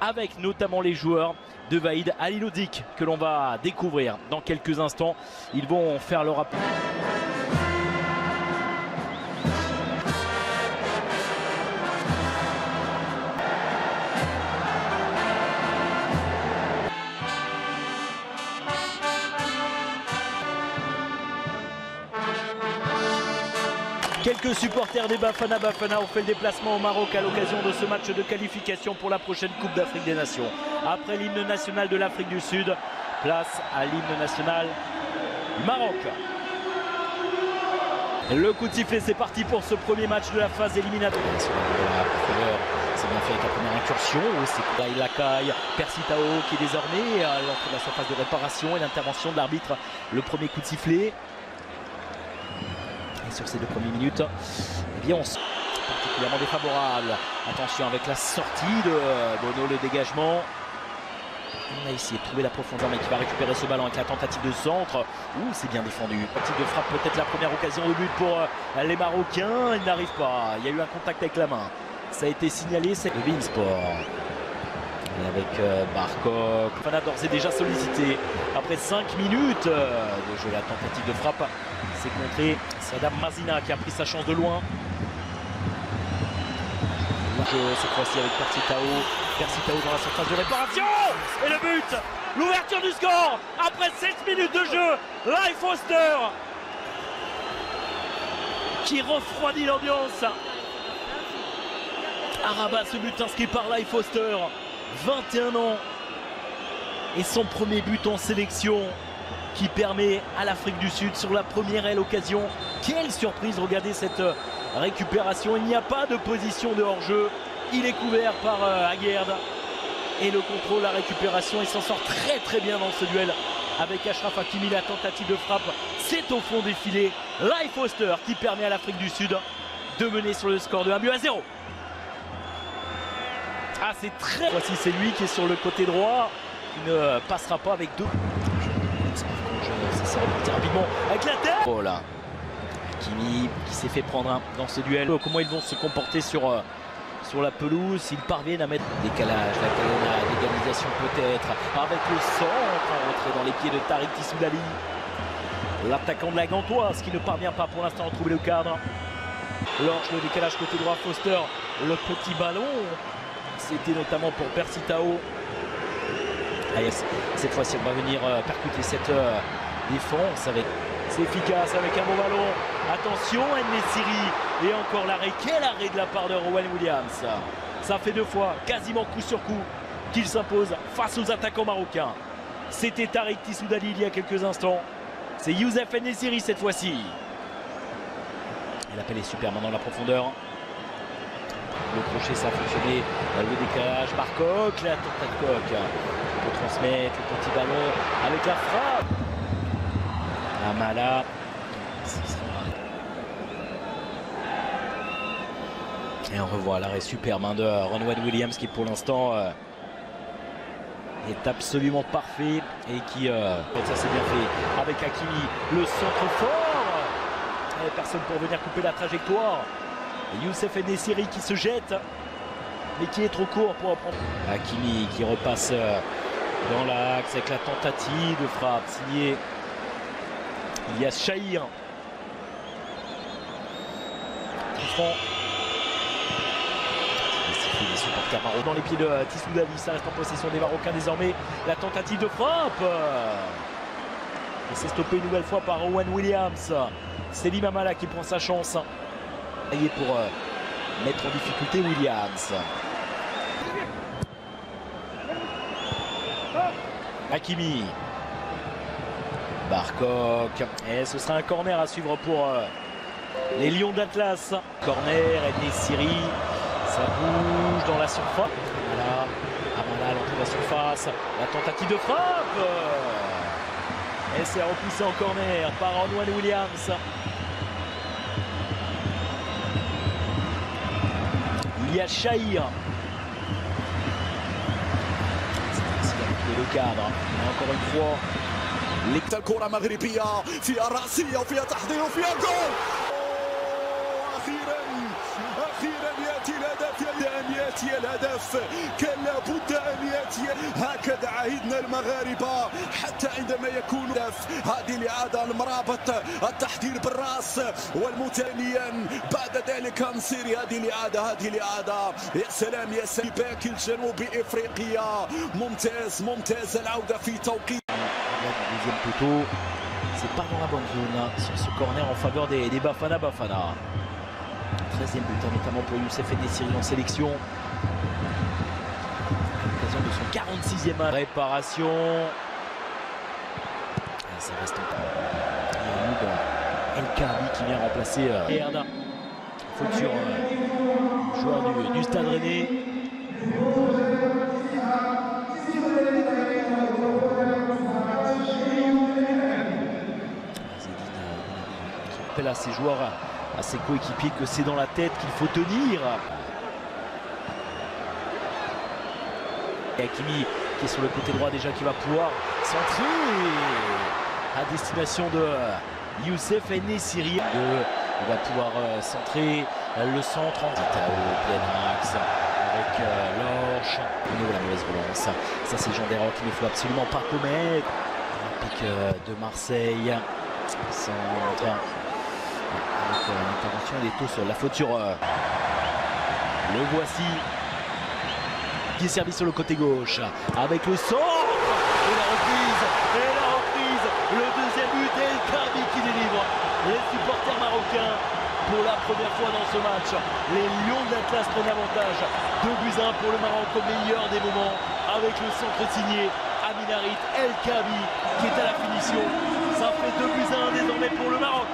avec notamment les joueurs de Vahid Halilhodžić que l'on va découvrir dans quelques instants. Ils vont faire leur appel. Quelques supporters des Bafana ont fait le déplacement au Maroc à l'occasion de ce match de qualification pour la prochaine Coupe d'Afrique des Nations. Après l'hymne national de l'Afrique du Sud, place à l'hymne national du Maroc. Le coup de sifflet, c'est parti pour ce premier match de la phase éliminatoire. C'est bien fait avec la première incursion. C'est Laï Lacaille, Percy Tao qui est désormais à l'entrée de la surface de réparation et l'intervention de l'arbitre. Le premier coup de sifflet. Et sur ces 2 premières minutes, eh bien on est particulièrement défavorable. Attention avec la sortie de Bono, le dégagement. On a essayé de trouver la profondeur, mais qui va récupérer ce ballon avec la tentative de centre. Ouh, c'est bien défendu. Tentative de frappe, peut-être la première occasion de but pour les Marocains. Il n'arrive pas. Il y a eu un contact avec la main. Ça a été signalé, c'est le Beansport. Et avec Barkok. Fana d'ores et déjà sollicité. Après 5 minutes de jeu, la tentative de frappe, c'est contré. C'est Adam Mazina qui a pris sa chance de loin. Cette fois-ci avec Percy Tao dans la surface de réparation. Et le but, l'ouverture du score après 7 minutes de jeu. Leif Foster qui refroidit l'ambiance. Araba, ce but inscrit par Leif Foster, 21 ans, et son premier but en sélection qui permet à l'Afrique du Sud sur la première occasion. Quelle surprise, regardez cette récupération, il n'y a pas de position de hors-jeu, il est couvert par Aguerd et le contrôle, la récupération, il s'en sort très bien dans ce duel avec Achraf Hakimi. La tentative de frappe, c'est au fond des filets. Leif Foster qui permet à l'Afrique du Sud de mener sur le score de 1-0. Ah, c'est très... Voici, c'est lui qui est sur le côté droit, qui ne passera pas avec 2. Ça s'est reporté rapidement avec la tête. Oh là, Hakimi qui s'est fait prendre dans ce duel. Comment ils vont se comporter sur la pelouse, s'ils parviennent à mettre décalage, la Calena, l'égalisation peut-être, avec le centre en retrait dans les pieds de Tariq Tissoudali. L'attaquant de la Gantoise qui ne parvient pas pour l'instant à trouver le cadre. Lorch, le décalage côté droit, Foster, le petit ballon. C'était notamment pour Percy Tao. Cette fois-ci, on va venir percuter cette défense avec... C'est efficace avec un bon ballon. Attention, En-Nesyri. Et encore l'arrêt. Quel arrêt de la part de Rowan Williams. Ça fait 2 fois, quasiment coup sur coup, qu'il s'impose face aux attaquants marocains. C'était Tariq Tissoudali il y a quelques instants. C'est Youssef En-Nesyri cette fois-ci. Et l'appel est super maintenant, la profondeur. Le crochet, ça a fonctionné. Le décalage, Barkok, la tentative de Coq. Pour transmettre le petit ballon avec la frappe. Amala. Et on revoit l'arrêt superbe de Ronwen Williams qui pour l'instant est absolument parfait et qui ça c'est bien fait avec Hakimi, le centre fort. Et personne pour venir couper la trajectoire. Et Youssef En-Nesyri qui se jette mais qui est trop court pour reprendre. Hakimi qui repasse dans l'axe avec la tentative de frappe signée Ilyas Chahir. Les supporters marocains dans les pieds de Tissoudali, ça reste en possession des Marocains désormais. La tentative de frappe et c'est stoppé une nouvelle fois par Rowan Williams. C'est Limamala qui prend sa chance et pour mettre en difficulté Williams. Hakimi, Barkok, et ce sera un corner à suivre pour les Lions d'Atlas. Corner, En-Nesyri, ça bouge dans la surface. Amala à l'entrée de la surface, la tentative de frappe. Et c'est repoussé en corner par Ronwen Williams. Ilyas Chahir. Le cadre, et encore une fois الكرة مغربية فيها رأسية وفيها تحضير وفيها جول. أخيرا يأتي الهدف، كان لابد أن المغاربة حتى عندما يكون هذه الإعادة المرابط التحضير بالرأس والمتانيا بعد ذلك نصير هذه الإعادة يا سلام يا سلام باك الجنوب إفريقيا ممتاز العودة في توقيت. Deuxième poteau, c'est pas dans la bonne zone hein, sur ce corner en faveur des Bafana. 13e but notamment pour Youssef Ennessiri en sélection. L'occasion de son 46e match. Réparation. Et ça reste encore. El Kaabi qui vient remplacer Erda. Faute sur joueur du Stade Rennais. Qui rappelle à ses joueurs, à ses coéquipiers que c'est dans la tête qu'il faut tenir. Et Hakimi qui est sur le côté droit déjà qui va pouvoir centrer à destination de Youssef Ennessiri. Il va pouvoir centrer le centre en plein axe avec Lorch. La mauvaise relance. Ça c'est Jean Desroches qu'il ne faut absolument pas commettre. Olympique de Marseille. Centre. Avec l'intervention des taux sur la faute sur le voici. Qui est servi sur le côté gauche avec le centre et la reprise, le deuxième but El Kaabi qui délivre. Les supporters marocains pour la première fois dans ce match, les Lions de l'Atlas prennent l'avantage. 2-1 pour le Maroc au meilleur des moments avec le centre signé Amin Harit, El Kaabi qui est à la finition. Ça fait 2-1 désormais pour le Maroc.